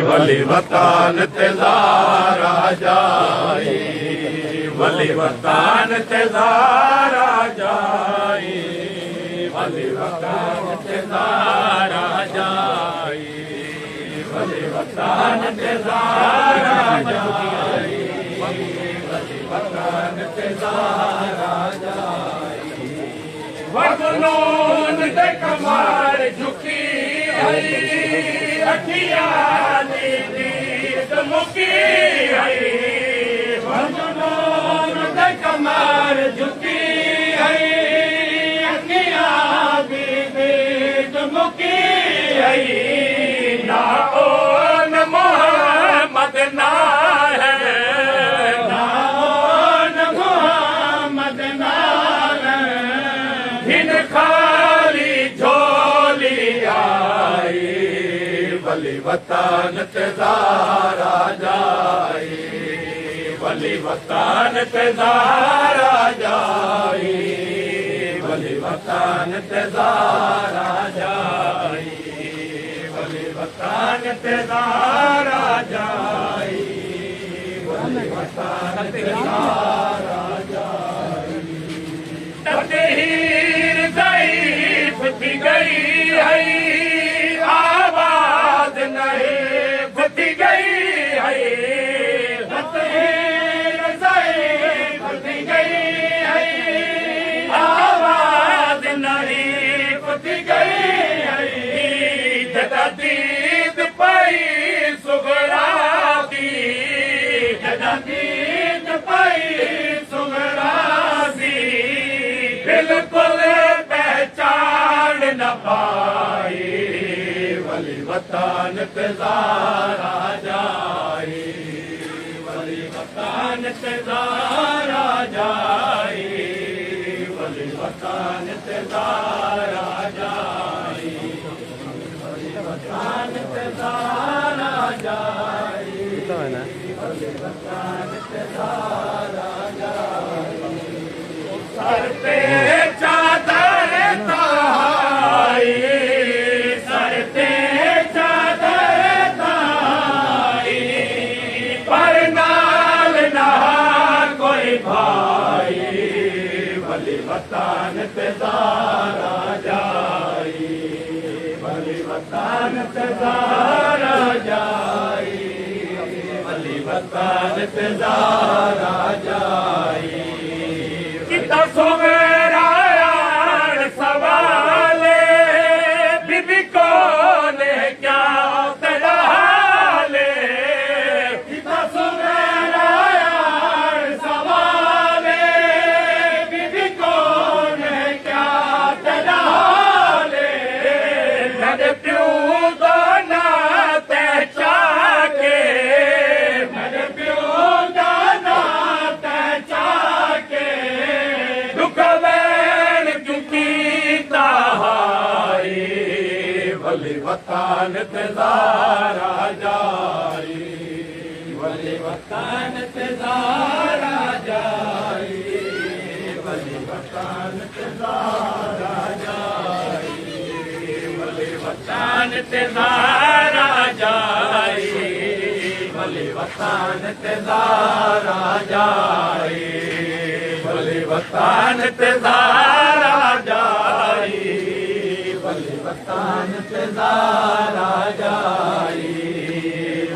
वली वतन ते ज़ारा जाई वली वतन ते ज़ारा जाई वली वतन ते ज़ारा जाई वली वतन ते ज़ारा जाई वली वतन ते ज़ारा जाई वज़नोन ते कमर झुकी आई अखियां दी दीद मुकी आई वज़नोन ते कमर झुकी आई अखियां दी दीद मुकी आई ना ओन मोहम्मद ना है ना ओन मोहम्मद ना है हिन खाली झोली आई वली वतन ते ज़ारा जाई वली वतन ते ज़ारा जाई वली वतन ते ज़ारा जाई वली वतन ते ज़ारा जाई वली वतन ते ज़ारा जाई तकदीर ज़ईफ़ थी गई है आवाज़ नहीं थी गई है तकदीर ज़ईफ़ थी गई है आवाज़ नहीं थी गई है जदीद पई सुगरा दी जदीद पई सुगरा दी बिल्कुल पहचान न पाई वली वतन ते ज़ारा जाई वली वतन ते ज़ारा जाई वली वतन ते ज़ारा जाई वली वतन ते ज़ारा जाई वली वतन ते ज़ारा जाई सर पे चादर ताई सर पे चादर ताई पर नाल ना कोई भाई वली वतन ते ज़ारा जाई वली वतन ते ज़ारा जाई वली वतन ते ज़ारा जाई किता सोमेरा सवाले बीबी कौन क्या तेरा हाले किता सोमेरा सवाले बीबी कौन क्या तेरा हाले मेरे प्यू दाना तहचा के मेरे प्यू दाना तहचा के वली वतन ते ज़ारा जाई वली वतन ते ज़ारा जाई वली वतन ते ज़ारा जाई वली वतन ते ज़ारा जाई वली वतन ते ज़ारा जाई वली वतन ते ज़ारा जाई वली वतन ते ज़ारा जाई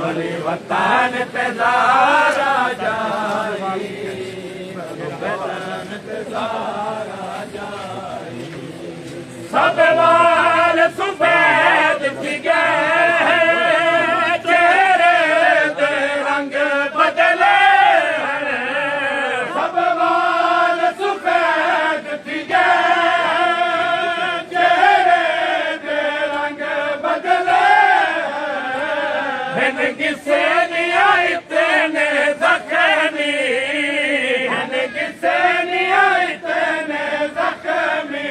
वली वतन ते ज़ारा जाई वली वतन ते ज़ारा जाई सब वाल सफेद थी गए चेहरे दे रंग बदले सब वाल सफेद थी गए किसे नहीं आई तेने जख्मी किसे नहीं आई तेने जख्मी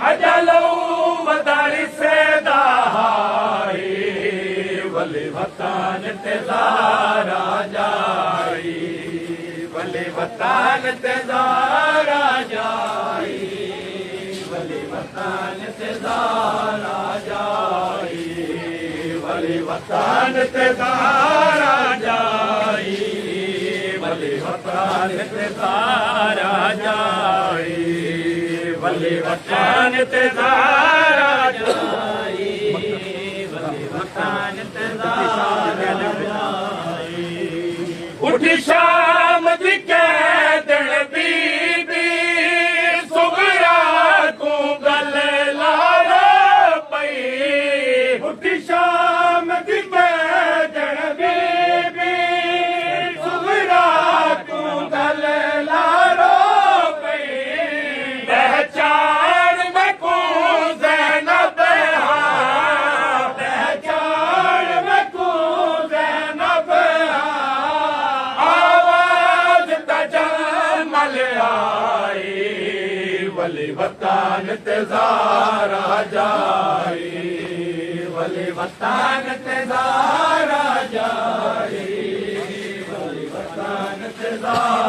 अजलो वदारी से दाई वली वतन ते ज़ारा जाई वली वतन ते ज़ारा जाई वली वतन ते ज़ारा जाई वली वतन ते ज़ारा जाई वली वतन ते ज़ारा जाई वली वतन ते ज़ारा जाई वली वतन ते ज़ारा जाई उठी शाम दी कैदन बीबी सुगरा को गल लारा पई उठी शाम दी कैदन बीबी सुगरा को गल लारा पई पहचान में को ज़ैनब पहचान में को ज़ैनब वली वतन ते ज़ारा जाई वली वतन ते ज़ारा जाई वली वतन ते ज़ारा